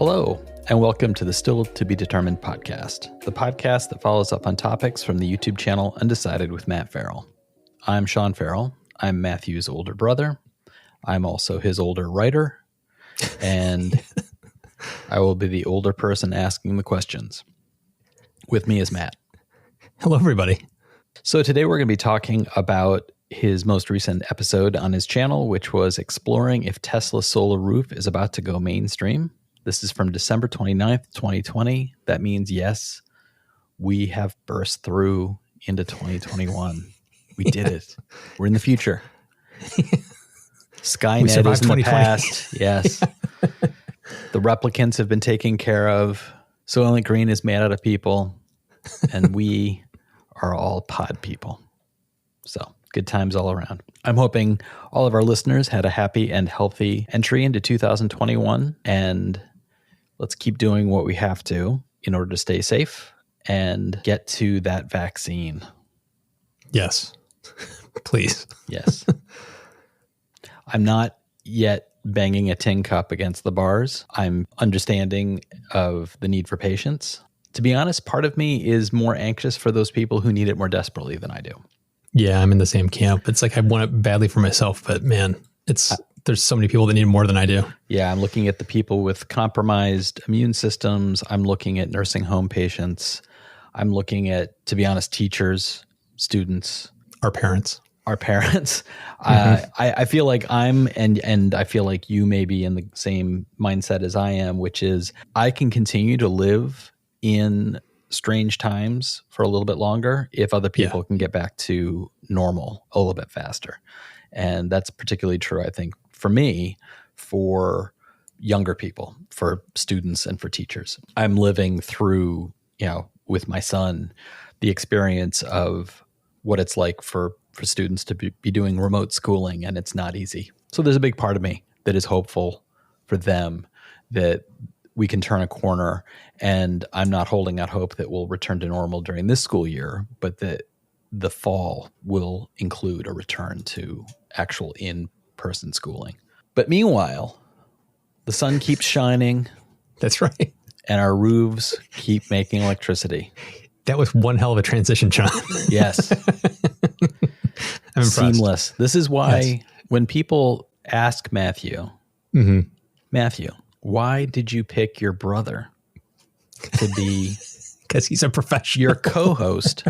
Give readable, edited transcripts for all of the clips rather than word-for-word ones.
Hello, and welcome to the Still to Be Determined podcast, the podcast that follows up on topics from the YouTube channel Undecided with Matt Farrell. I'm Sean Farrell. I'm Matthew's older brother. I'm also his older writer, and I will be the older person asking the questions. With me is Matt. Hello, everybody. So today we're going to be talking about his most recent episode on his channel, which was exploring if Tesla's solar roof is about to go mainstream. This is from December 29th, 2020. That means, yes, we have burst through into 2021. We did it. We're in the future. Skynet is in the past. Yes. The replicants have been taken care of. Soylent Green is made out of people. And we are all pod people. So good times all around. I'm hoping all of our listeners had a happy and healthy entry into 2021. And let's keep doing what we have to in order to stay safe and get to that vaccine. Yes. Please. Yes. I'm not yet banging a tin cup against the bars. I'm understanding of the need for patience. To be honest, part of me is more anxious for those people who need it more desperately than I do. Yeah, I'm in the same camp. It's like I want it badly for myself, but man, there's so many people that need it more than I do. Yeah, I'm looking at the people with compromised immune systems. I'm looking at nursing home patients. I'm looking at, to be honest, teachers, students. Our parents. Mm-hmm. I feel like and I feel like you may be in the same mindset as I am, which is I can continue to live in strange times for a little bit longer if other people can get back to normal a little bit faster. And that's particularly true, I think, for me, for younger people, for students and for teachers. I'm living through, with my son, the experience of what it's like for students to be doing remote schooling, and it's not easy. So there's a big part of me that is hopeful for them that we can turn a corner, and I'm not holding out hope that we'll return to normal during this school year, but that the fall will include a return to actual in-person schooling. But meanwhile, the sun keeps shining. That's right. And our roofs keep making electricity. That was one hell of a transition, John. Yes. I'm impressed. Seamless. This is why when people ask Matthew, Matthew, why did you pick your brother to be because he's a professional, your co-host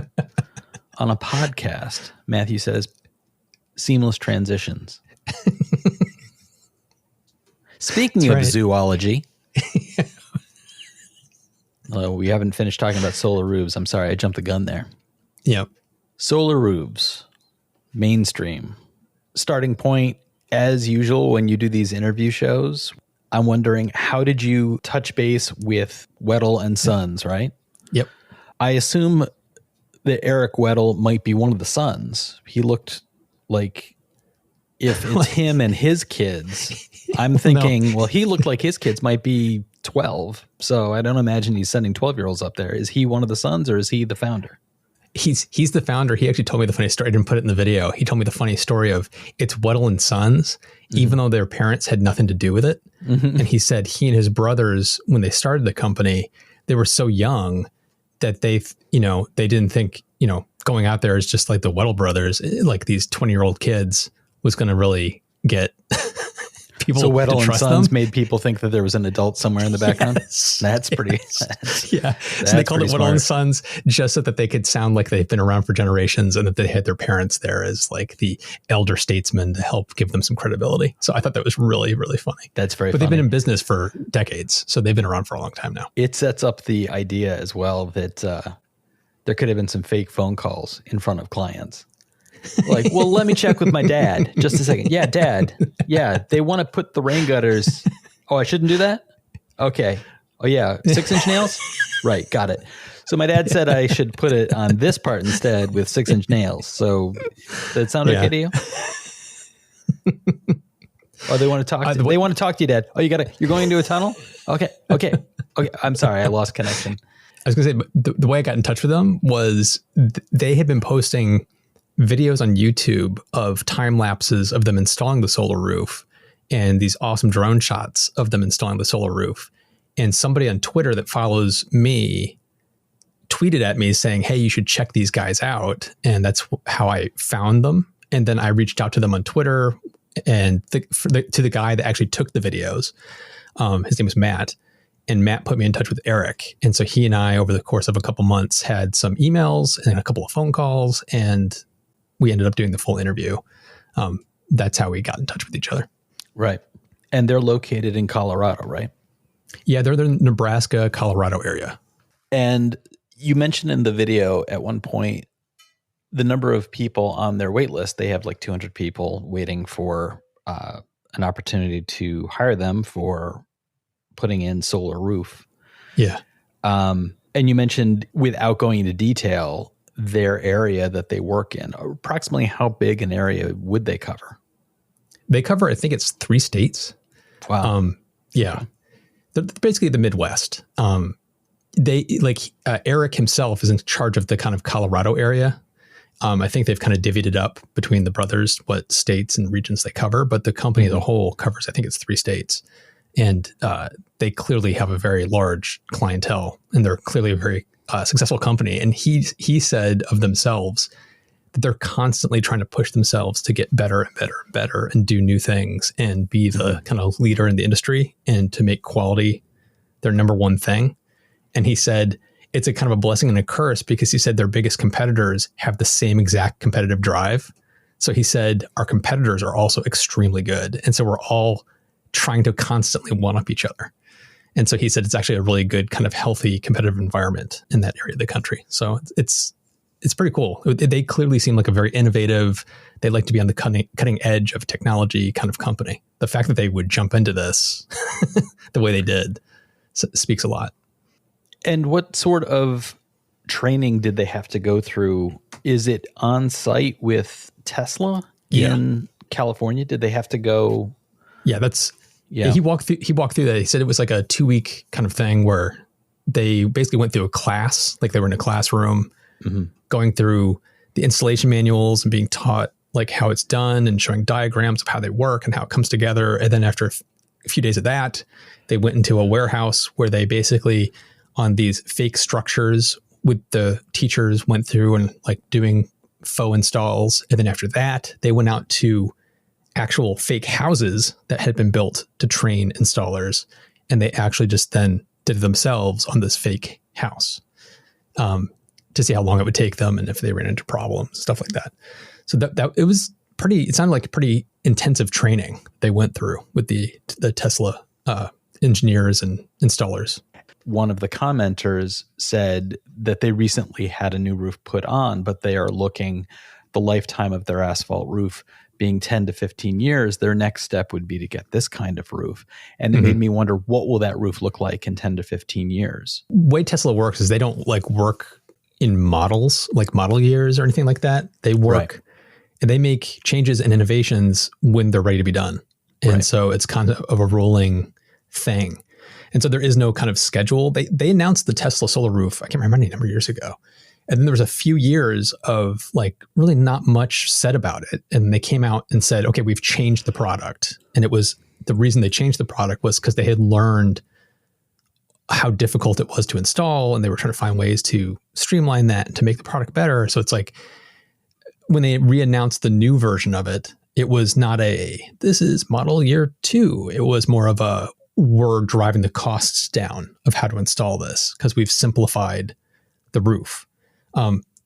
on a podcast? Matthew says, seamless transitions. Speaking of zoology, we haven't finished talking about solar roofs. I'm sorry, I jumped the gun there. Yep. Solar roofs, mainstream. Starting point, as usual, when you do these interview shows, I'm wondering, how did you touch base with Weddle and Sons, right? Yep. I assume that Eric Weddle might be one of the sons. He looked like, if it's him and his kids, I'm thinking, well, he looked like his kids might be 12. So I don't imagine he's sending 12-year-olds up there. Is he one of the sons, or is he the founder? He's the founder. He actually told me the funny story. I didn't put it in the video. He told me the funny story of it's Weddle and Sons, even though their parents had nothing to do with it. And he said he and his brothers, when they started the company, they were so young that they didn't think, going out there as just like the Weddle brothers, like these 20-year-old kids, was going to really get people. So Weddle and Sons them. made people think that there was an adult somewhere in the background. Yes. That's pretty. So they called it Weddle and Sons just so that they could sound like they've been around for generations, and that they had their parents there as like the elder statesmen to help give them some credibility. So I thought that was really, really funny. That's very. But funny. they've been in business for decades, so they've been around for a long time now. It sets up the idea as well that there could have been some fake phone calls in front of clients. Like, well, let me check with my dad. Just a second. Yeah, Dad. Yeah, they want to put the rain gutters. Oh, I shouldn't do that? Okay. Oh, yeah. 6-inch nails? Right. Got it. So my dad said I should put it on this part instead with 6-inch nails. So does that sound okay to you? Oh, they want to talk to they want to talk to you, Dad. Oh, you're going into a tunnel? Okay. I'm sorry. I lost connection. I was going to say, but the way I got in touch with them was they had been posting videos on YouTube of time lapses of them installing the solar roof and these awesome drone shots of them installing the solar roof. And somebody on Twitter that follows me tweeted at me saying, hey, you should check these guys out. And that's how I found them. And then I reached out to them on Twitter and to the guy that actually took the videos. His name was Matt. And Matt put me in touch with Eric. And so he and I, over the course of a couple months, had some emails and a couple of phone calls. And we ended up doing the full interview. That's how we got in touch with each other. Right. And they're located in Colorado, right? Yeah, they're the Nebraska, Colorado area. And you mentioned in the video at one point the number of people on their wait list. They have like 200 people waiting for an opportunity to hire them for putting in solar roof. Yeah. And you mentioned, without going into detail, their area that they work in. Approximately how big an area would they cover? They cover, I think it's 3 states. Wow. Yeah. They're basically the Midwest. Eric himself is in charge of the kind of Colorado area. I think they've kind of divvied it up between the brothers, what states and regions they cover, but the company as a whole covers, I think it's 3 states. And they clearly have a very large clientele, and they're clearly a very successful company. And he said of themselves that they're constantly trying to push themselves to get better and better and better and do new things and be the kind of leader in the industry and to make quality their number one thing. And he said it's a kind of a blessing and a curse, because he said their biggest competitors have the same exact competitive drive. So he said our competitors are also extremely good. And so we're all trying to constantly one-up each other. And so he said it's actually a really good kind of healthy competitive environment in that area of the country. So it's pretty cool. They clearly seem like a very innovative, they like to be on the cutting edge of technology kind of company. The fact that they would jump into this the way they did speaks a lot. And what sort of training did they have to go through? Is it on site with Tesla in California? Did they have to go? Yeah, he walked through that. He said it was like a 2-week kind of thing where they basically went through a class, like they were in a classroom, going through the installation manuals and being taught like how it's done and showing diagrams of how they work and how it comes together. And then after a few days of that, they went into a warehouse where they basically, on these fake structures, with the teachers went through and like doing faux installs. And then after that, they went out to actual fake houses that had been built to train installers. And they actually just then did it themselves on this fake house to see how long it would take them and if they ran into problems, stuff like that. So that it was pretty, it sounded like pretty intensive training they went through with the Tesla engineers and installers. One of the commenters said that they recently had a new roof put on, but they are looking, the lifetime of their asphalt roof being 10 to 15 years, their next step would be to get this kind of roof. And it made me wonder, what will that roof look like in 10 to 15 years? The way Tesla works is they don't like work in models, like model years or anything like that. They work and they make changes and innovations when they're ready to be done. And so it's kind of a rolling thing. And so there is no kind of schedule. They announced the Tesla solar roof, I can't remember any number of years ago. And then there was a few years of like really not much said about it. And they came out and said, okay, we've changed the product. And it was, the reason they changed the product was because they had learned how difficult it was to install. And they were trying to find ways to streamline that and to make the product better. So it's like when they re-announced the new version of it, it was not this is model year 2. It was more of we're driving the costs down of how to install this because we've simplified the roof.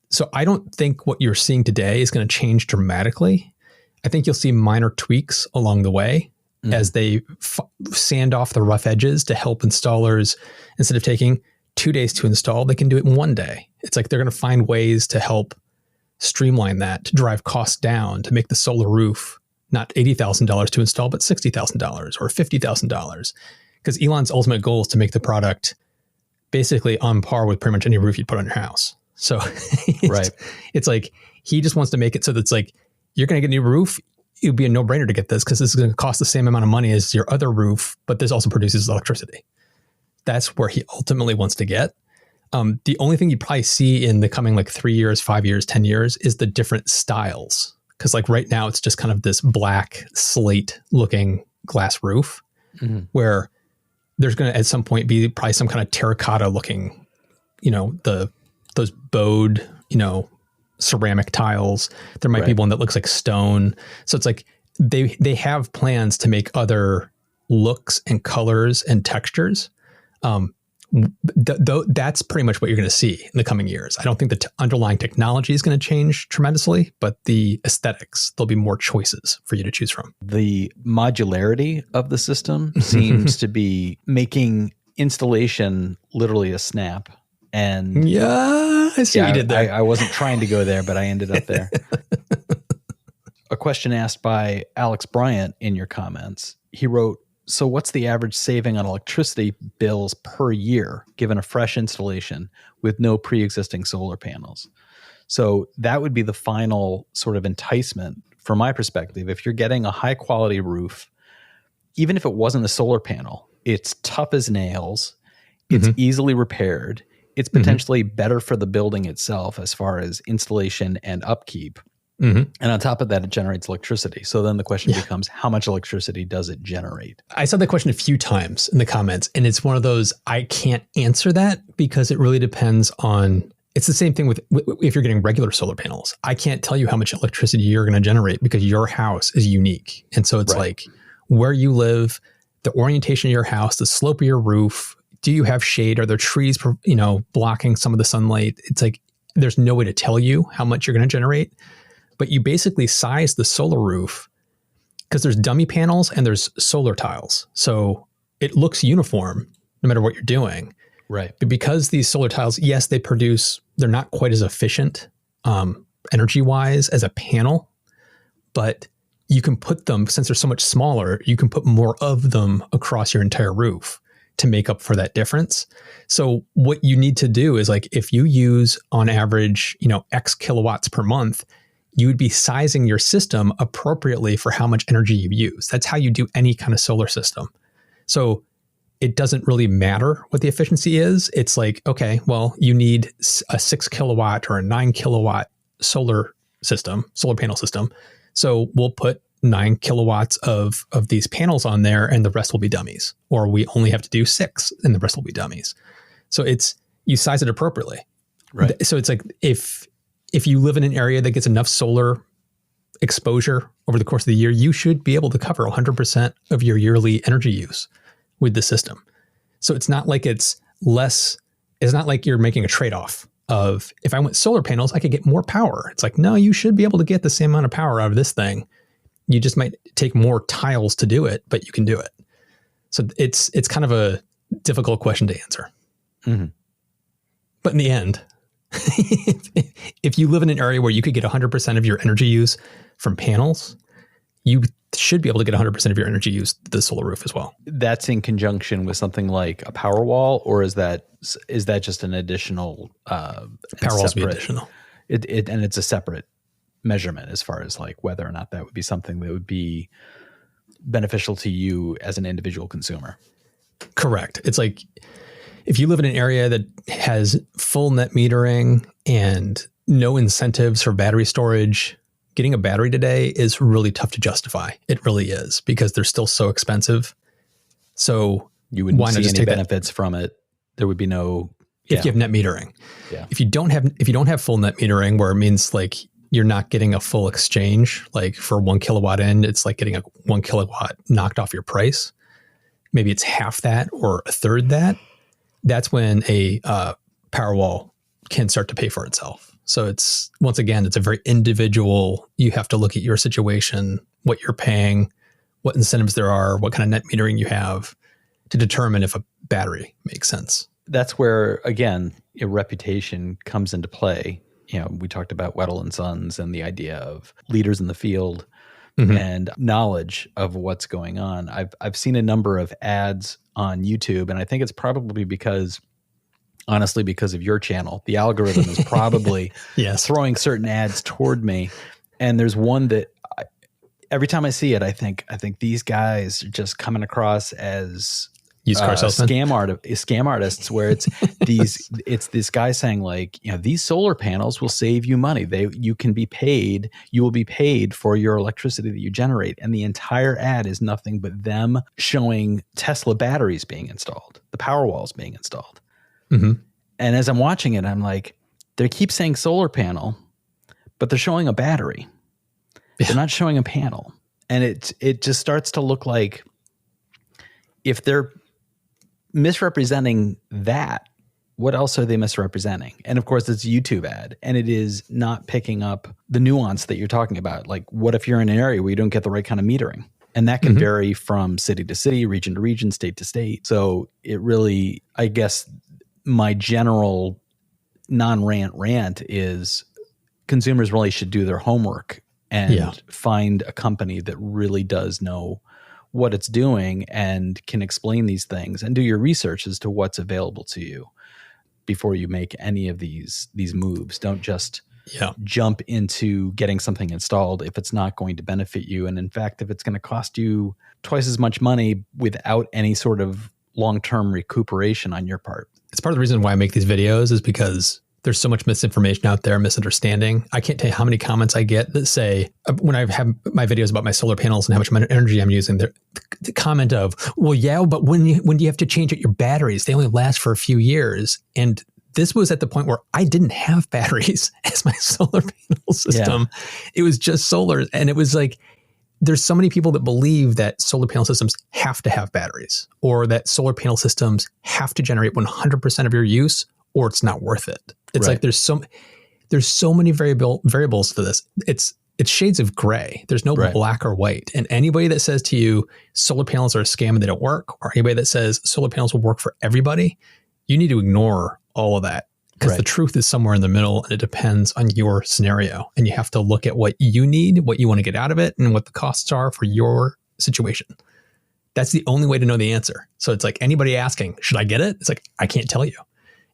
So I don't think what you're seeing today is going to change dramatically. I think you'll see minor tweaks along the way as they sand off the rough edges to help installers. Instead of taking 2 days to install, they can do it in 1 day. It's like they're going to find ways to help streamline that, to drive costs down, to make the solar roof not $80,000 to install, but $60,000 or $50,000. Because Elon's ultimate goal is to make the product basically on par with pretty much any roof you'd put on your house. So it's like he just wants to make it so that it's like, you're going to get a new roof. It would be a no-brainer to get this because this is going to cost the same amount of money as your other roof, but this also produces electricity. That's where he ultimately wants to get. The only thing you probably see in the coming like 3 years, 5 years, 10 years is the different styles. Because like right now it's just kind of this black slate looking glass roof where there's going to at some point be probably some kind of terracotta looking, those bowed, ceramic tiles. There might be one that looks like stone. So it's like they have plans to make other looks and colors and textures. That's pretty much what you're going to see in the coming years. I don't think the underlying technology is going to change tremendously, but the aesthetics, there'll be more choices for you to choose from. The modularity of the system seems to be making installation literally a snap. And yeah, I see what you did there. I wasn't trying to go there, but I ended up there. A question asked by Alex Bryant in your comments. He wrote, so what's the average saving on electricity bills per year, given a fresh installation with no pre-existing solar panels? So that would be the final sort of enticement from my perspective. If you're getting a high quality roof, even if it wasn't a solar panel, it's tough as nails. It's easily repaired. It's potentially better for the building itself as far as installation and upkeep. And on top of that, it generates electricity. So then the question becomes, how much electricity does it generate? I saw that question a few times in the comments, and it's one of those, I can't answer that because it really depends on, it's the same thing with if you're getting regular solar panels. I can't tell you how much electricity you're going to generate because your house is unique. And so it's like where you live, the orientation of your house, the slope of your roof, do you have shade? Are there trees, blocking some of the sunlight? It's like, there's no way to tell you how much you're going to generate. But you basically size the solar roof because there's dummy panels and there's solar tiles. So it looks uniform no matter what you're doing. Right. But because these solar tiles, yes, they're not quite as efficient energy-wise as a panel, but you can put them, since they're so much smaller, you can put more of them across your entire roof to make up for that difference. So what you need to do is, like, if you use on average, X kilowatts per month, you would be sizing your system appropriately for how much energy you use. That's how you do any kind of solar system. So it doesn't really matter what the efficiency is. It's like, okay, well, you need a 6 kilowatt or a 9 kilowatt solar panel system. So we'll put 9 kilowatts of these panels on there and the rest will be dummies. Or we only have to do 6 and the rest will be dummies. So you size it appropriately. Right. So it's like, if you live in an area that gets enough solar exposure over the course of the year, you should be able to cover 100% of your yearly energy use with the system. So it's not like it's not like you're making a trade-off of, if I went solar panels, I could get more power. It's like, no, you should be able to get the same amount of power out of this thing. You just might take more tiles to do it, but you can do it. So it's kind of a difficult question to answer. But in the end, if you live in an area where you could get 100% of your energy use from panels, you should be able to get 100% of your energy use to the solar roof as well. That's in conjunction with something like a power wall, or is that just an additional power walls be additional? And it's a separate measurement as far as like whether or not that would be something that would be beneficial to you as an individual consumer. Correct. It's like, if you live in an area that has full net metering and no incentives for battery storage, getting a battery today is really tough to justify. It really is, because they're still so expensive. So you wouldn't see any benefits from it. There would be no, if you have net metering. Yeah. If you don't have full net metering, where it means like you're not getting a full exchange, like for 1 kilowatt in, it's like getting a 1 kilowatt knocked off your price. Maybe it's half that or a third that. That's when a Powerwall can start to pay for itself. So it's a very individual, you have to look at your situation, what you're paying, what incentives there are, what kind of net metering you have to determine if a battery makes sense. That's where, again, your reputation comes into play. We talked about Weddle & Sons and the idea of leaders in the field and knowledge of what's going on. I've seen a number of ads on YouTube, and I think it's probably because of your channel. The algorithm is probably throwing certain ads toward me. And there's one that every time I see it, I think these guys are just coming across as used car salesman? scam artists, where it's it's this guy saying like, these solar panels will save you money. You will be paid for your electricity that you generate. And the entire ad is nothing but them showing Tesla batteries being installed, the power walls being installed. Mm-hmm. And as I'm watching it, I'm like, they keep saying solar panel, but they're showing a battery. Yeah. They're not showing a panel. And it just starts to look like, if they're misrepresenting that, what else are they misrepresenting? And of course, it's a YouTube ad, and it is not picking up the nuance that you're talking about. Like, what if you're in an area where you don't get the right kind of metering? And that can vary from city to city, region to region, state to state. So it really, I guess, my general rant is consumers really should do their homework and find a company that really does know what it's doing and can explain these things, and do your research as to what's available to you before you make any of these moves. Don't just jump into getting something installed if it's not going to benefit you. And in fact, if it's going to cost you twice as much money without any sort of long-term recuperation on your part. It's part of the reason why I make these videos, is because there's so much misinformation out there, misunderstanding. I can't tell you how many comments I get that say, when I have my videos about my solar panels and how much energy I'm using, the comment of, well, yeah, but when do you have to change out your batteries? They only last for a few years. And this was at the point where I didn't have batteries as my solar panel system. Yeah. It was just solar. And it was like, there's so many people that believe that solar panel systems have to have batteries, or that solar panel systems have to generate 100% of your use, or it's not worth it. It's like there's so many variables to this. It's shades of gray. There's no black or white. And anybody that says to you solar panels are a scam and they don't work, or anybody that says solar panels will work for everybody, you need to ignore all of that, because the truth is somewhere in the middle, and it depends on your scenario. And you have to look at what you need, what you want to get out of it, and what the costs are for your situation. That's the only way to know the answer. So it's like anybody asking, should I get it? It's like, I can't tell you.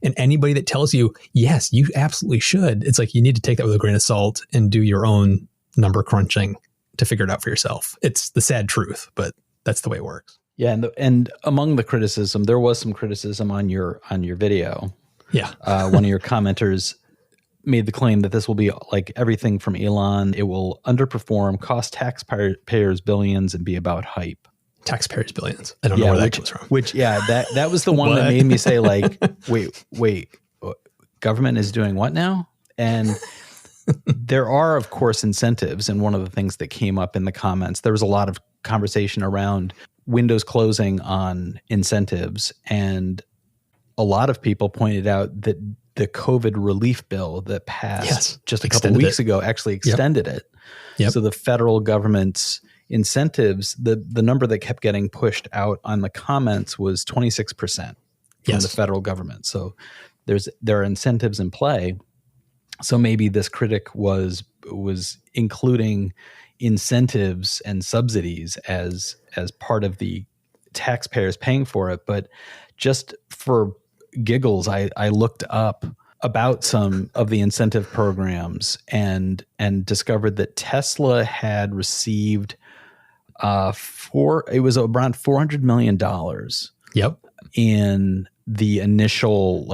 And anybody that tells you, yes, you absolutely should, it's like, you need to take that with a grain of salt and do your own number crunching to figure it out for yourself. It's the sad truth, but that's the way it works. Yeah. And among the criticism, there was some criticism on your video. Yeah. One of your commenters made the claim that this will be like everything from Elon. It will underperform, cost taxpayers billions, and be about hype. Taxpayers billions. I don't know where that comes from. That was the one that made me say, like, wait, government is doing what now? And there are, of course, incentives. And one of the things that came up in the comments, there was a lot of conversation around windows closing on incentives. And a lot of people pointed out that the COVID relief bill that passed just a couple of weeks ago actually extended it. Yep. So the federal government's incentives, the number that kept getting pushed out on the comments was 26% from the federal government. So there are incentives in play. So maybe this critic was including incentives and subsidies as part of the taxpayers paying for it. But just for giggles, I looked up about some of the incentive programs and discovered that Tesla had received it was around $400 million. Yep. In the initial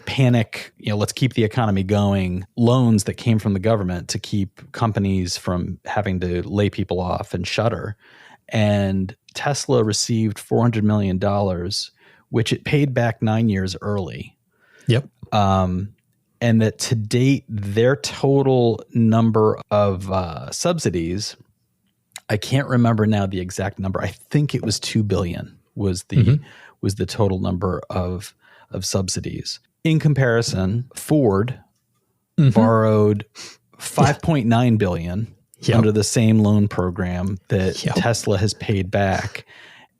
panic, let's keep the economy going, loans that came from the government to keep companies from having to lay people off and shutter. And Tesla received $400 million, which it paid back 9 years early. Yep. And that to date, their total number of subsidies, I can't remember now the exact number. I think it was 2 billion was the total number of subsidies. In comparison, Ford borrowed 5.9 billion under the same loan program that Tesla has paid back.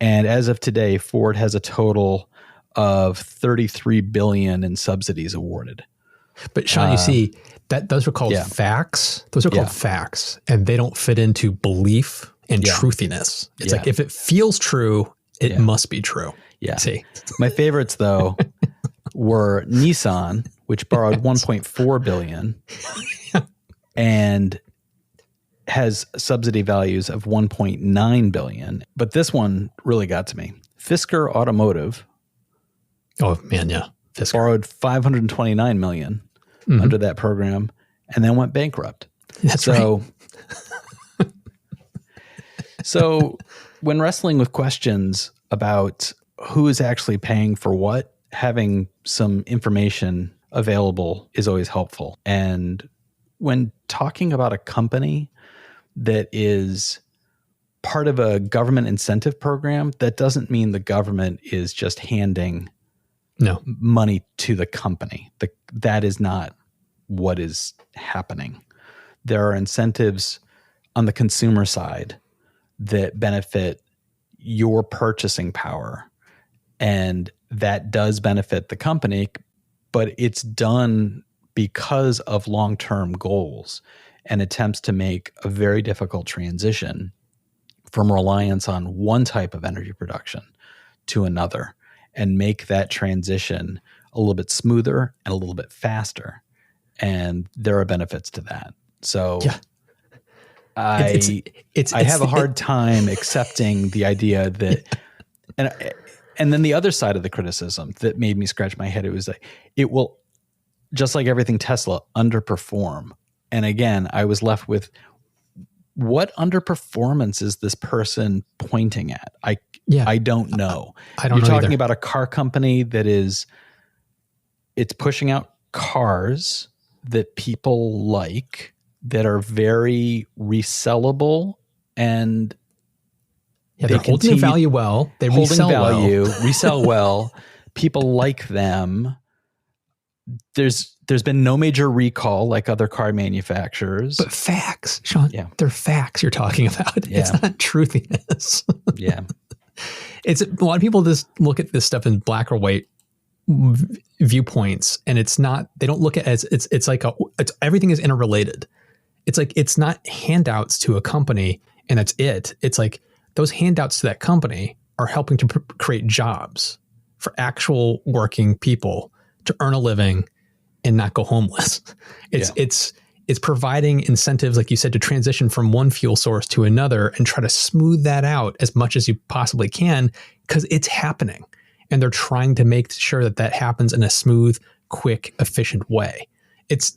And as of today, Ford has a total of 33 billion in subsidies awarded. But Sean, you see, that those are called facts. Those are called facts, and they don't fit into belief and truthiness. It's like, if it feels true, it must be true. Yeah. See, my favorites though were Nissan, which borrowed 1.4 billion and has subsidy values of 1.9 billion. But this one really got to me. Fisker Automotive Oh man, yeah. Fisker. borrowed $529 million under that program and then went bankrupt. That's right. So when wrestling with questions about who is actually paying for what, having some information available is always helpful. And when talking about a company that is part of a government incentive program, that doesn't mean the government is just handing money to the company. That is not what is happening. There are incentives on the consumer side that benefit your purchasing power, and that does benefit the company, but it's done because of long-term goals and attempts to make a very difficult transition from reliance on one type of energy production to another, and make that transition a little bit smoother and a little bit faster. And there are benefits to that. So I have a hard time accepting the idea that, and then the other side of the criticism that made me scratch my head, it was like, it will, just like everything Tesla, underperform. And again, I was left with, what underperformance is this person pointing at? I don't know. I don't know. You're talking either. about a car company that it's pushing out cars that people like, that are very resellable, and they're holding the value well. They resell well. People like them. There's been no major recall like other car manufacturers. But facts, Sean. Yeah. They're facts you're talking about. Yeah. It's not truthiness. Yeah. It's a lot of people just look at this stuff in black or white viewpoints, and it's not, they don't look at it as it's like everything is interrelated. It's like, it's not handouts to a company and that's it. It's like those handouts to that company are helping to create jobs for actual working people to earn a living and not go homeless. It's providing incentives, like you said, to transition from one fuel source to another and try to smooth that out as much as you possibly can, because it's happening. And they're trying to make sure that happens in a smooth, quick, efficient way. It's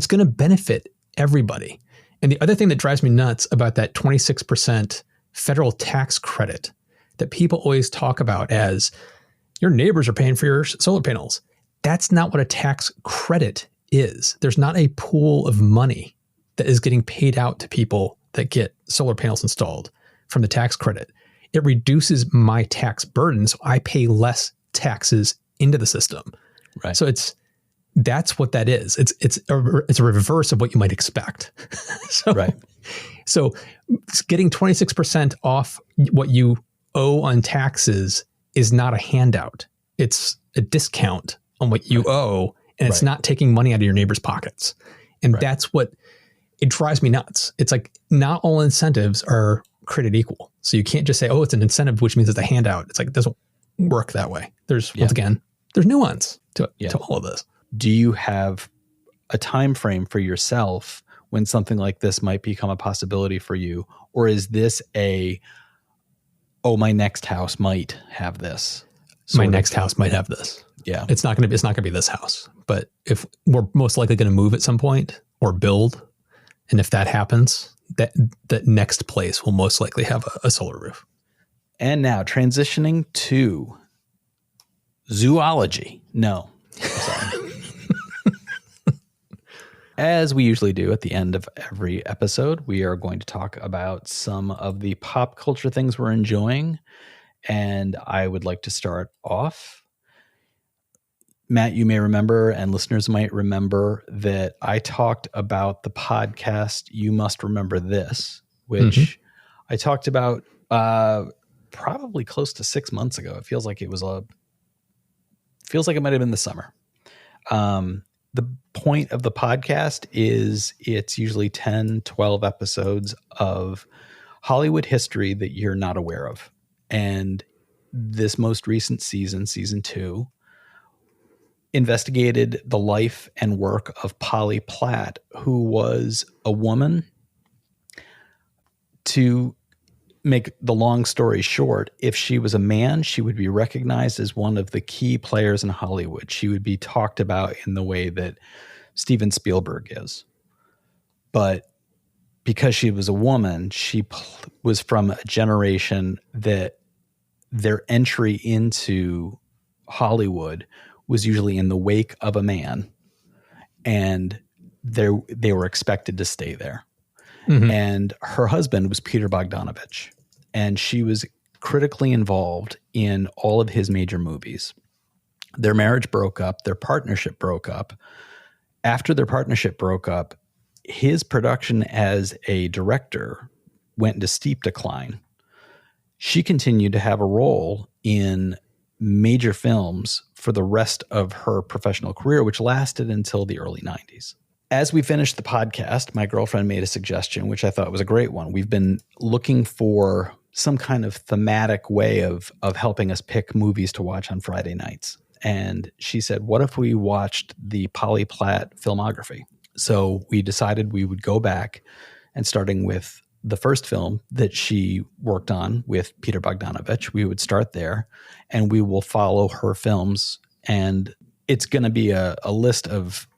going to benefit everybody. And the other thing that drives me nuts about that 26% federal tax credit that people always talk about as your neighbors are paying for your solar panels. That's not what a tax credit is. There's not a pool of money that is getting paid out to people that get solar panels installed from the tax credit. It reduces my tax burden, so I pay less taxes into the system. Right. So that's what that is. It's a reverse of what you might expect. So getting 26% off what you owe on taxes is not a handout. It's a discount on what you owe, and it's not taking money out of your neighbor's pockets. And that's what it drives me nuts. It's like, not all incentives are created equal. So you can't just say, oh, it's an incentive, which means it's a handout. It's like, it doesn't work that way. There's once again, there's nuance to all of this. Do you have a time frame for yourself when something like this might become a possibility for you? Or is this my next house might have this? My next house might have this. Yeah. It's not going to be this house, but if we're most likely going to move at some point or build, and if that happens, that next place will most likely have a solar roof. And now transitioning to zoology. No, sorry. As we usually do at the end of every episode, we are going to talk about some of the pop culture things we're enjoying. And I would like to start off. Matt, you may remember, and listeners might remember, that I talked about the podcast You Must Remember This, which I talked about probably close to 6 months ago. It feels like it might have been the summer. The point of the podcast is it's usually 10, 12 episodes of Hollywood history that you're not aware of. And this most recent season, season 2, investigated the life and work of Polly Platt, who was a woman to make the long story short, if she was a man, she would be recognized as one of the key players in Hollywood. She would be talked about in the way that Steven Spielberg is. But because she was a woman, she was from a generation that their entry into Hollywood was usually in the wake of a man, and they were expected to stay there. Mm-hmm. And her husband was Peter Bogdanovich, and she was critically involved in all of his major movies. Their marriage broke up. Their partnership broke up. After their partnership broke up, his production as a director went into steep decline. She continued to have a role in major films for the rest of her professional career, which lasted until the early 90s. As we finished the podcast, my girlfriend made a suggestion, which I thought was a great one. We've been looking for some kind of thematic way of helping us pick movies to watch on Friday nights. And she said, what if we watched the Polly Platt filmography? So we decided we would go back, and starting with the first film that she worked on with Peter Bogdanovich, we would start there, and we will follow her films. And it's going to be a list of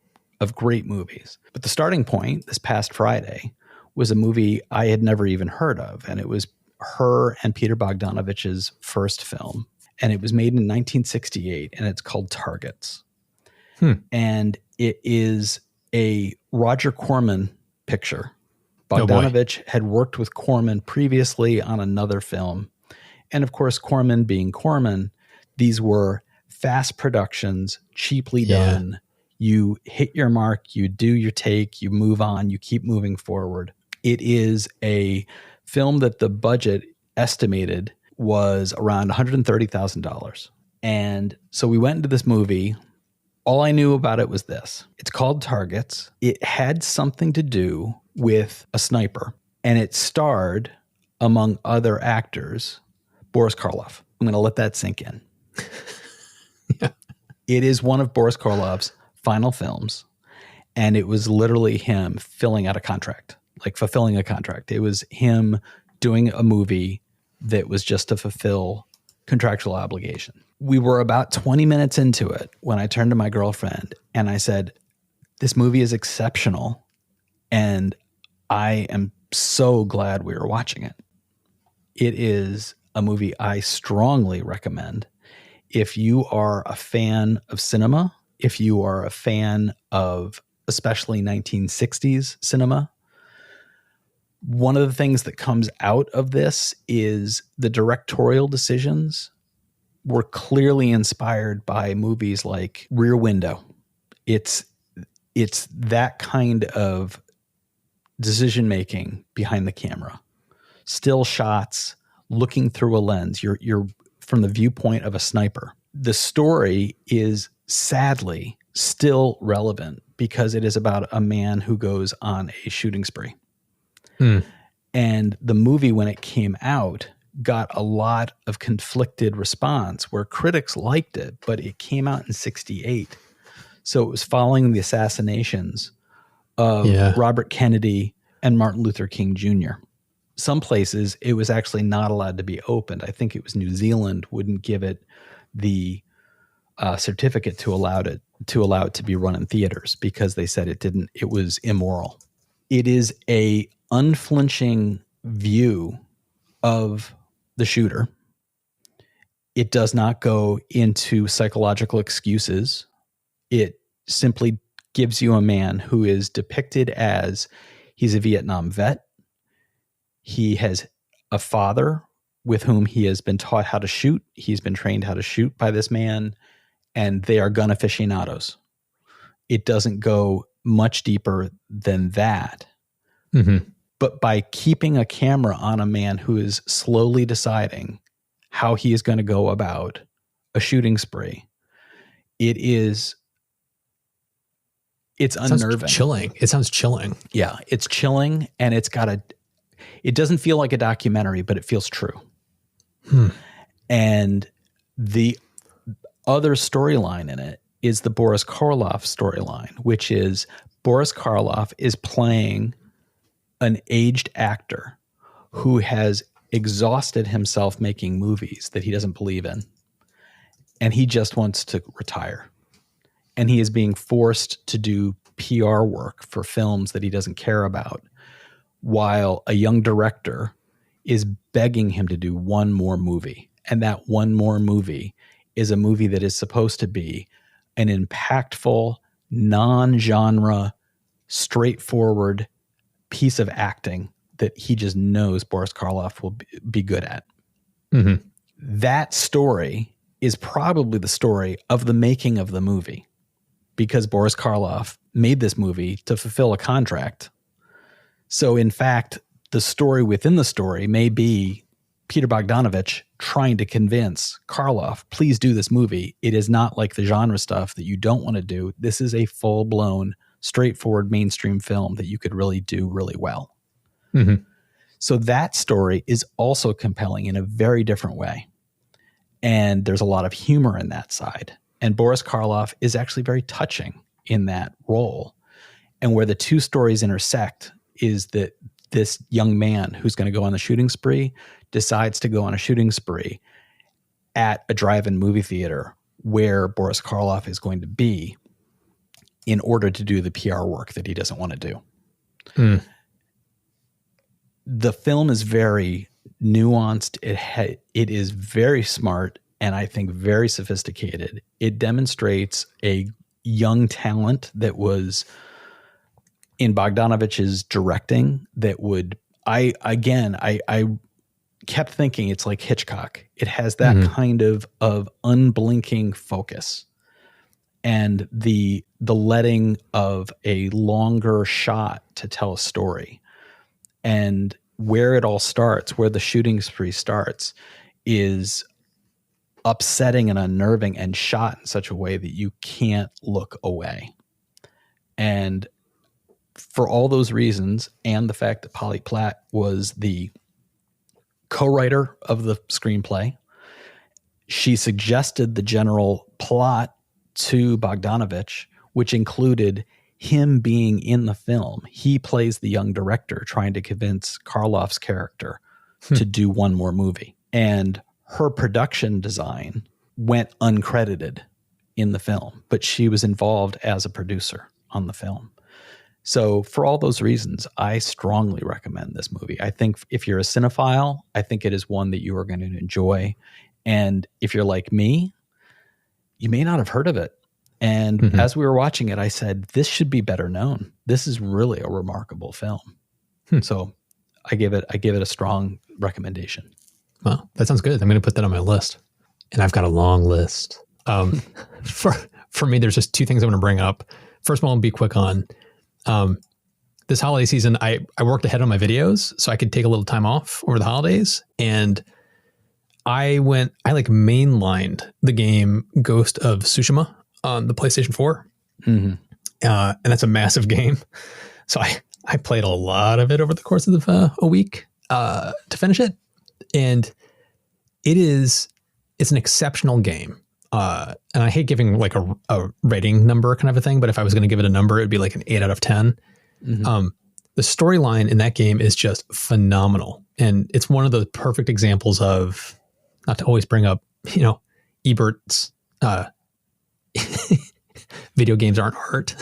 great movies. But the starting point this past Friday was a movie I had never even heard of. And it was her and Peter Bogdanovich's first film. And it was made in 1968, and it's called Targets. And it is a Roger Corman picture. Bogdanovich had worked with Corman previously on another film. And of course, Corman being Corman, these were fast productions, cheaply done. You hit your mark, you do your take, you move on, you keep moving forward. It is a film that the budget estimated was around $130,000. And so we went into this movie. All I knew about it was this. It's called Targets. It had something to do with a sniper, and it starred, among other actors, Boris Karloff. I'm going to let that sink in. Yeah. It is one of Boris Karloff's final films, and it was literally him filling out a contract, like fulfilling a contract. It was him doing a movie that was just to fulfill contractual obligation. We were about 20 minutes into it when I turned to my girlfriend and I said, this movie is exceptional, and I am so glad we were watching it. It is a movie I strongly recommend. If you are a fan of cinema, if you are a fan of especially 1960s cinema, one of the things that comes out of this is the directorial decisions were clearly inspired by movies like Rear Window. It's that kind of decision-making behind the camera. Still shots, looking through a lens. You're from the viewpoint of a sniper. The story is sadly still relevant because it is about a man who goes on a shooting spree. And the movie, when it came out, got a lot of conflicted response where critics liked it, but it came out in 1968. So it was following the assassinations of Robert Kennedy and Martin Luther King Jr. Some places it was actually not allowed to be opened. I think it was New Zealand wouldn't give it the certificate to allow it to be run in theaters because they said it was immoral. It is a unflinching view of the shooter. It does not go into psychological excuses. It simply gives you a man who is depicted as he's a Vietnam vet. He has a father with whom he has been taught how to shoot. He's been trained how to shoot by this man, and they are gun aficionados. It doesn't go much deeper than that. Mm-hmm. But by keeping a camera on a man who is slowly deciding how he is going to go about a shooting spree, it's unnerving. Chilling. It sounds chilling. Yeah, it's chilling, and it doesn't feel like a documentary, but it feels true. And the other storyline in it is the Boris Karloff storyline, which is Boris Karloff is playing an aged actor who has exhausted himself making movies that he doesn't believe in, and he just wants to retire. And he is being forced to do PR work for films that he doesn't care about, while a young director is begging him to do one more movie. And that one more movie is a movie that is supposed to be an impactful, non-genre, straightforward piece of acting that he just knows Boris Karloff will be good at. Mm-hmm. That story is probably the story of the making of the movie, because Boris Karloff made this movie to fulfill a contract. So in fact, the story within the story may be Peter Bogdanovich trying to convince Karloff, please do this movie. It is not like the genre stuff that you don't want to do. This is a full-blown, straightforward mainstream film that you could really do really well. Mm-hmm. So that story is also compelling in a very different way. And there's a lot of humor in that side. And Boris Karloff is actually very touching in that role. And where the two stories intersect is that this young man who's going to go on the shooting spree decides to go on a shooting spree at a drive-in movie theater where Boris Karloff is going to be in order to do the PR work that he doesn't want to do. Mm. The film is very nuanced. It is very smart and I think very sophisticated. It demonstrates a young talent that was in Bogdanovich's directing that would, I kept thinking it's like Hitchcock. It has that kind of unblinking focus and the letting of a longer shot to tell a story. And where it all starts, where the shooting spree starts, is upsetting and unnerving and shot in such a way that you can't look away. And for all those reasons, and the fact that Polly Platt was the co-writer of the screenplay, she suggested the general plot to Bogdanovich, which included him being in the film. He plays the young director trying to convince Karloff's character to do one more movie. And her production design went uncredited in the film, but she was involved as a producer on the film. So for all those reasons, I strongly recommend this movie. I think if you're a cinephile, I think it is one that you are going to enjoy. And if you're like me, you may not have heard of it. And as we were watching it, I said, this should be better known. This is really a remarkable film. So I give it a strong recommendation. Wow, that sounds good. I'm going to put that on my list. And I've got a long list. For me, there's just two things I want to bring up. First one I'll be quick on. This holiday season, I worked ahead on my videos so I could take a little time off over the holidays. And I mainlined the game Ghost of Tsushima on the PlayStation 4. And that's a massive game. So I played a lot of it over the course of a week to finish it. And it's an exceptional game. And I hate giving like a rating number kind of a thing, but if I was going to give it a number, it'd be like an 8 out of 10. The storyline in that game is just phenomenal. And it's one of the perfect examples of, not to always bring up, Ebert's, video games aren't art.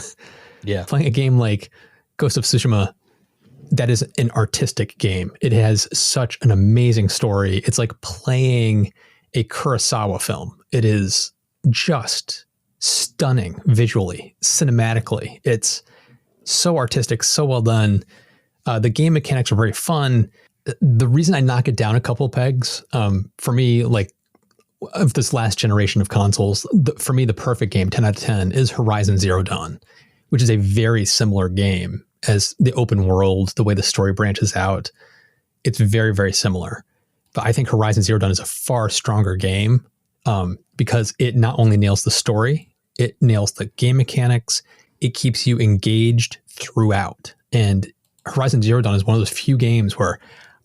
Yeah. Playing a game like Ghost of Tsushima, that is an artistic game. It has such an amazing story. It's like playing a Kurosawa film. It is just stunning visually, cinematically. It's so artistic, so well done. The game mechanics are very fun. The reason I knock it down a couple pegs, for me, like of this last generation of consoles, for me, the perfect game, 10 out of 10, is Horizon Zero Dawn, which is a very similar game as the open world, the way the story branches out. It's very, very similar. But I think Horizon Zero Dawn is a far stronger game because it not only nails the story, it nails the game mechanics. It keeps you engaged throughout. And Horizon Zero Dawn is one of those few games where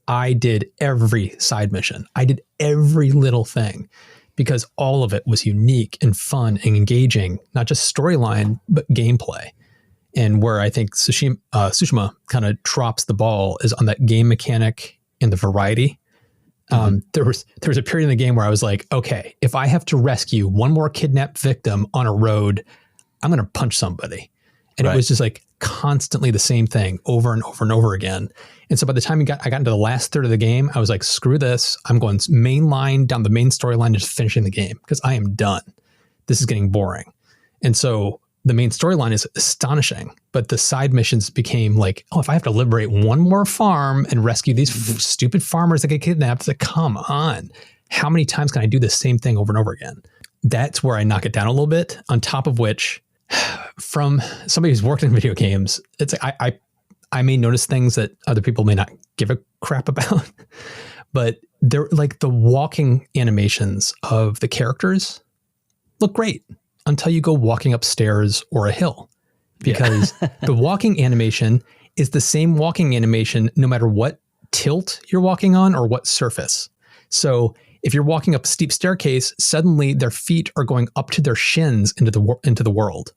I did every side mission. I did every little thing because all of it was unique and fun and engaging, not just storyline, but gameplay. And where I think Tsushima kind of drops the ball is on that game mechanic and the variety. There was a period in the game where I was like, okay, if I have to rescue one more kidnapped victim on a road, I'm going to punch somebody. And it was just like constantly the same thing over and over and over again. And so by the time I got into the last third of the game, I was like, screw this. I'm going main line down the main storyline, just finishing the game because I am done. This is getting boring. And so the main storyline is astonishing, but the side missions became like, oh, if I have to liberate one more farm and rescue these stupid farmers that get kidnapped, it's like, come on. How many times can I do the same thing over and over again? That's where I knock it down a little bit, on top of which, from somebody who's worked in video games, it's like I may notice things that other people may not give a crap about, but they're like the walking animations of the characters look great until you go walking upstairs or a hill, because the walking animation is the same walking animation no matter what tilt you're walking on or what surface. So if you're walking up a steep staircase, suddenly their feet are going up to their shins into the world.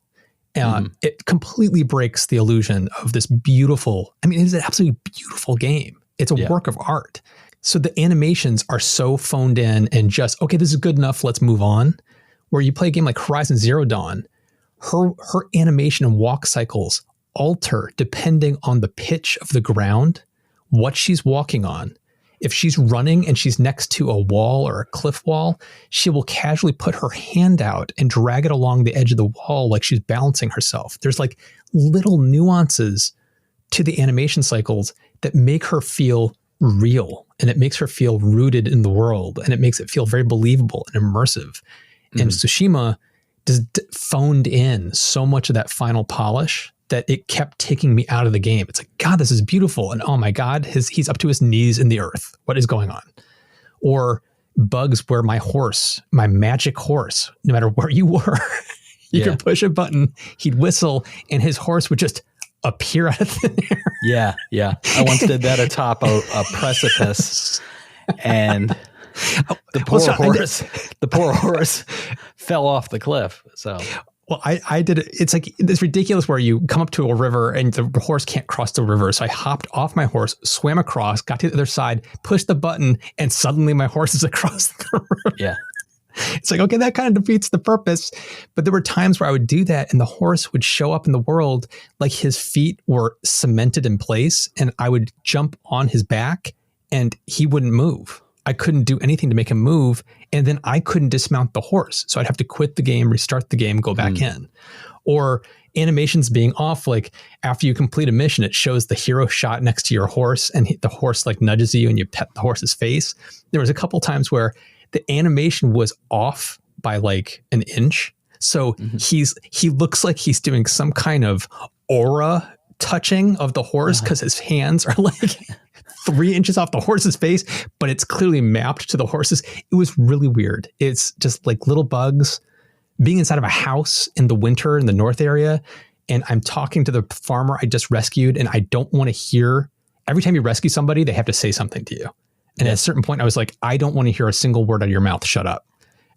It completely breaks the illusion of this beautiful, I mean, it is an absolutely beautiful game. It's a work of art. So the animations are so phoned in and just, okay, this is good enough, let's move on. Where you play a game like Horizon Zero Dawn, her animation and walk cycles alter depending on the pitch of the ground, what she's walking on. If she's running and she's next to a wall or a cliff wall, she will casually put her hand out and drag it along the edge of the wall like she's balancing herself. There's like little nuances to the animation cycles that make her feel real, and it makes her feel rooted in the world, and it makes it feel very believable and immersive. And Tsushima just phoned in so much of that final polish that it kept taking me out of the game. It's like, God, this is beautiful. And oh my God, he's up to his knees in the earth. What is going on? Or bugs where my magic horse, no matter where you were, you could push a button, he'd whistle, and his horse would just appear out of thin air. Yeah. I once did that atop a precipice, and the poor horse fell off the cliff. So, well, I did it. It's like, it's ridiculous where you come up to a river and the horse can't cross the river. So I hopped off my horse, swam across, got to the other side, pushed the button, and suddenly my horse is across the river. Yeah. It's like, okay, that kind of defeats the purpose. But there were times where I would do that and the horse would show up in the world like his feet were cemented in place, and I would jump on his back and he wouldn't move. I couldn't do anything to make him move, and then I couldn't dismount the horse. So I'd have to quit the game, restart the game, go back in. Or animations being off, like after you complete a mission, it shows the hero shot next to your horse, and the horse like nudges you and you pet the horse's face. There was a couple times where the animation was off by like an inch. So he looks like he's doing some kind of aura touching of the horse because his hands are like 3 inches off the horse's face, but it's clearly mapped to the horse's. It was really weird. It's just like little bugs being inside of a house in the winter in the north area. And I'm talking to the farmer I just rescued, and I don't want to hear, every time you rescue somebody, they have to say something to you. And at a certain point I was like, I don't want to hear a single word out of your mouth. Shut up.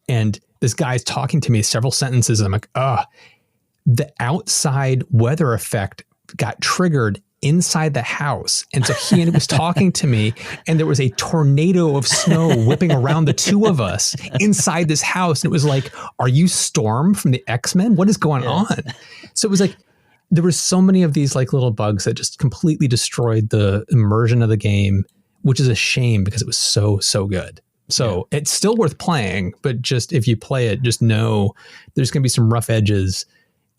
And this guy's talking to me several sentences. And I'm like, the outside weather effect got triggered inside the house. And so he was talking to me, and there was a tornado of snow whipping around the two of us inside this house. And it was like, are you Storm from the X-Men? What is going on? So it was like, there were so many of these like little bugs that just completely destroyed the immersion of the game, which is a shame because it was so, so good. So it's still worth playing, but just if you play it, just know there's going to be some rough edges,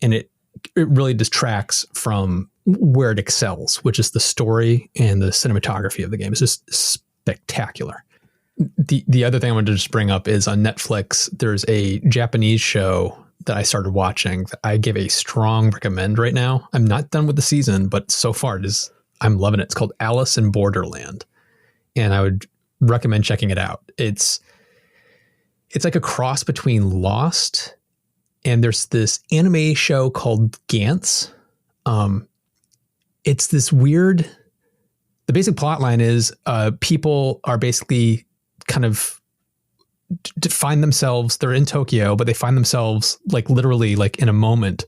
and it really distracts from where it excels, which is the story and the cinematography of the game. It's just spectacular. The other thing I wanted to just bring up is on Netflix, there's a Japanese show that I started watching that I give a strong recommend right now. I'm not done with the season, but so far I'm loving it. It's called Alice in Borderland, and I would recommend checking it out. It's like a cross between Lost, and there's this anime show called Gantz. It's this weird, the basic plot line is people are basically kind of find themselves, they're in Tokyo, but they find themselves like literally like in a moment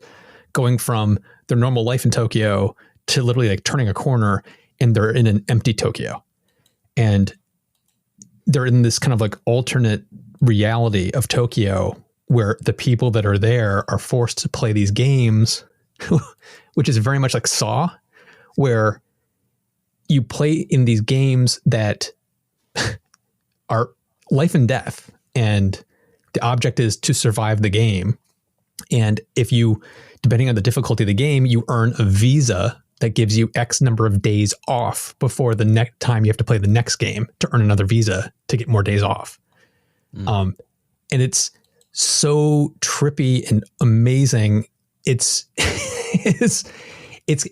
going from their normal life in Tokyo to literally like turning a corner, and they're in an empty Tokyo. And they're in this kind of like alternate reality of Tokyo where the people that are there are forced to play these games, which is very much like Saw, where you play in these games that are life and death, and the object is to survive the game. And if you, depending on the difficulty of the game, you earn a visa that gives you X number of days off before the next time you have to play the next game to earn another visa to get more days off. And it's so trippy and amazing. It's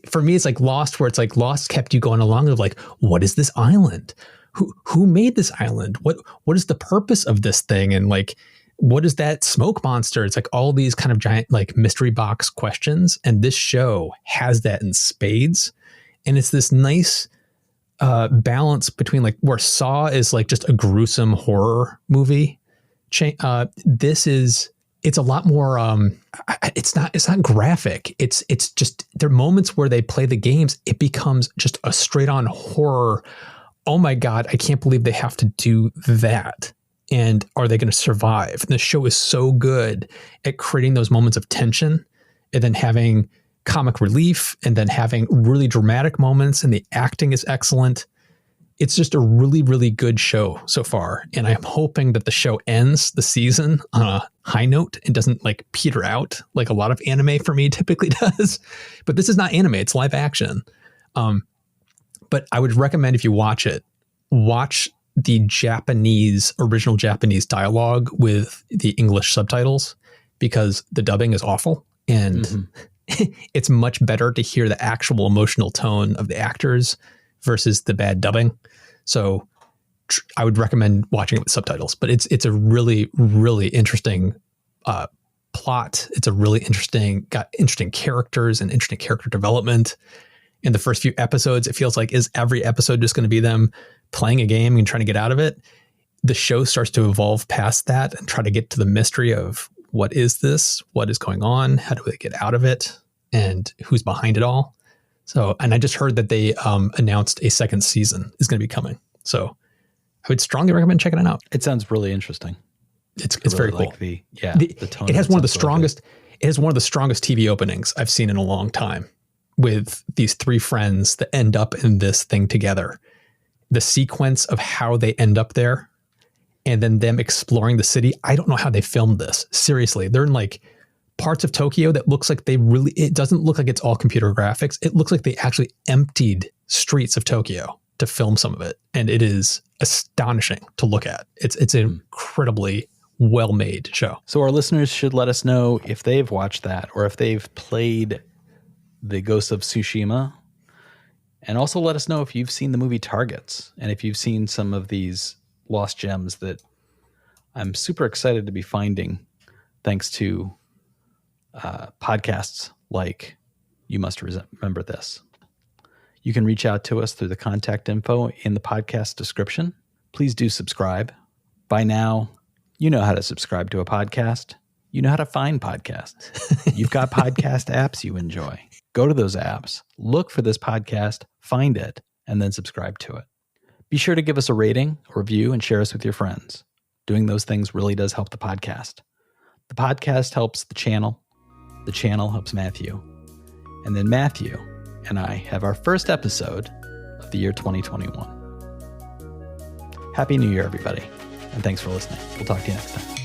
for me, it's like Lost, where it's like Lost kept you going along of like, what is this island? Who made this island? What is the purpose of this thing? And like, what is that smoke monster? It's like all these kind of giant like mystery box questions. And this show has that in spades. And it's this nice balance between like where Saw is like just a gruesome horror movie. It's a lot more, it's not graphic. It's just, there are moments where they play the games. It becomes just a straight on horror. Oh my God, I can't believe they have to do that. And are they going to survive? And the show is so good at creating those moments of tension and then having comic relief and then having really dramatic moments, and the acting is excellent. It's just a really, really good show so far. And I'm hoping that the show ends the season on a high note and doesn't like peter out like a lot of anime for me typically does. But this is not anime, it's live action. But I would recommend, if you watch it, watch the original Japanese dialogue with the English subtitles, because the dubbing is awful. And it's much better to hear the actual emotional tone of the actors versus the bad dubbing. So I would recommend watching it with subtitles, but it's a really, really interesting plot. It's a really got interesting characters and interesting character development. In the first few episodes, it feels like, is every episode just going to be them playing a game and trying to get out of it? The show starts to evolve past that and try to get to the mystery of what is this? What is going on? How do they get out of it? And who's behind it all? So, and I just heard that they announced a second season is going to be coming. So I would strongly recommend checking it out. It sounds really interesting. It's very cool. Like the tone. It has one of the strongest. It has one of the strongest TV openings I've seen in a long time, with these three friends that end up in this thing together. The sequence of how they end up there, and then them exploring the city. I don't know how they filmed this. Seriously, they're in like parts of Tokyo that looks like it doesn't look like it's all computer graphics. It looks like they actually emptied streets of Tokyo to film some of it. And it is astonishing to look at. It's an incredibly well-made show. So our listeners should let us know if they've watched that, or if they've played the Ghost of Tsushima. And also let us know if you've seen the movie Targets, and if you've seen some of these lost gems that I'm super excited to be finding thanks to podcasts like You Must Remember This. You can reach out to us through the contact info in the podcast description. Please do subscribe. By now, you know how to subscribe to a podcast. You know how to find podcasts. You've got podcast apps you enjoy. Go to those apps, look for this podcast, find it, and then subscribe to it. Be sure to give us a rating, a review, and share us with your friends. Doing those things really does help the podcast. The podcast helps the channel helps Matthew. And then Matthew and I have our first episode of the year 2021. Happy New Year, everybody. And thanks for listening. We'll talk to you next time.